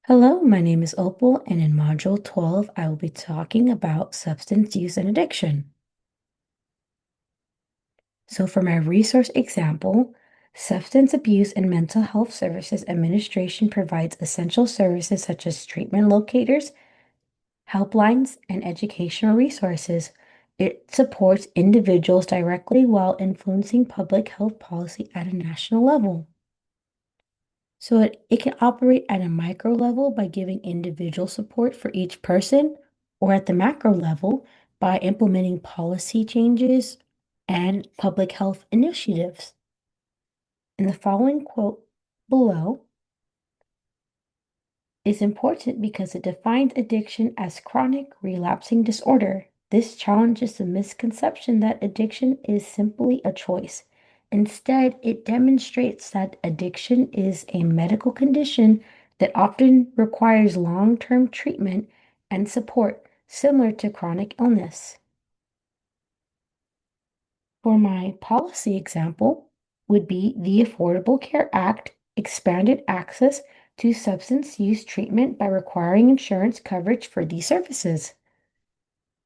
Hello, my name is Opal, and in Module 12, I will be talking about substance use and addiction. So, for my resource example, Substance Abuse and Mental Health Services Administration provides essential services such as treatment locators, helplines, and educational resources. It supports individuals directly while influencing public health policy at a national level. So it can operate at a micro level by giving individual support for each person, or at the macro level by implementing policy changes and public health initiatives. And the following quote below is important because it defines addiction as chronic relapsing disorder. This challenges the misconception that addiction is simply a choice. Instead, it demonstrates that addiction is a medical condition that often requires long-term treatment and support, similar to chronic illness. For my policy example would be the Affordable Care Act expanded access to substance use treatment by requiring insurance coverage for these services.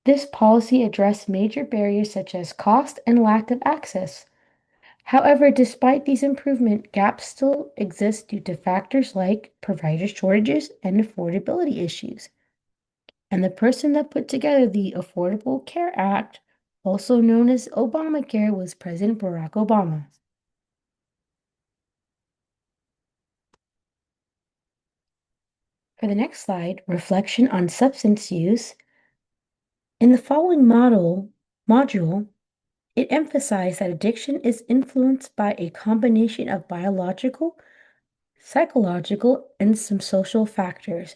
This policy addressed major barriers such as cost and lack of access. However, despite these improvements, gaps still exist due to factors like provider shortages and affordability issues. And the person that put together the Affordable Care Act, also known as Obamacare, was President Barack Obama. For the next slide, reflection on substance use. In the following module, it emphasized that addiction is influenced by a combination of biological, psychological, and some social factors.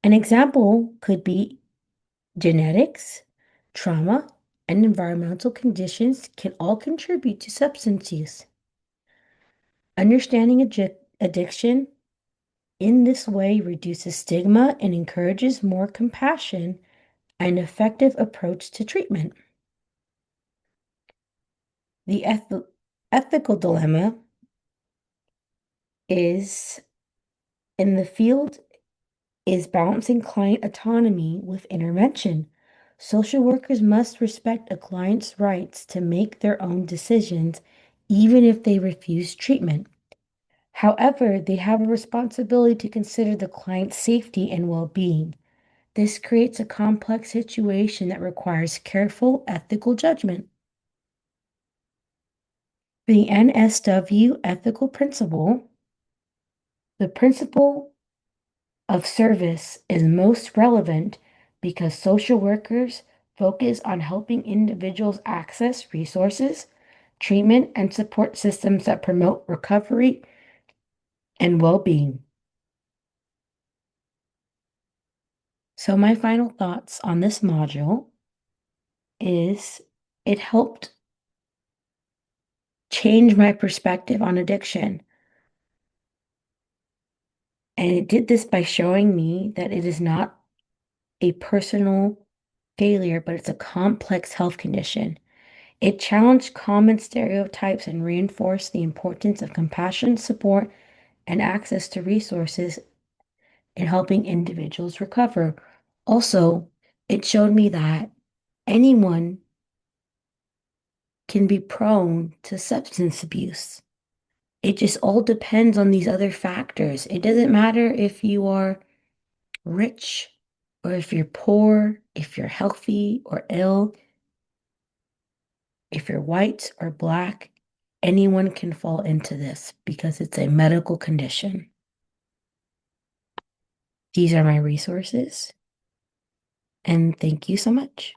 An example could be genetics, trauma, and environmental conditions can all contribute to substance use. Understanding addiction in this way reduces stigma and encourages more compassion and effective approach to treatment. The ethical dilemma is in the field is balancing client autonomy with intervention. Social workers must respect a client's rights to make their own decisions, even if they refuse treatment. However, they have a responsibility to consider the client's safety and well-being. This creates a complex situation that requires careful ethical judgment. The NSW ethical principle, the principle of service is most relevant because social workers focus on helping individuals access resources, treatment, and support systems that promote recovery and well-being. So my final thoughts on this module is it helped change my perspective on addiction. And it did this by showing me that it is not a personal failure, but it's a complex health condition. It challenged common stereotypes and reinforced the importance of compassion, support, and access to resources in helping individuals recover. Also, it showed me that anyone can be prone to substance abuse. It just all depends on these other factors. It doesn't matter if you are rich or if you're poor, if you're healthy or ill, if you're white or black, anyone can fall into this because it's a medical condition. These are my resources, and thank you so much.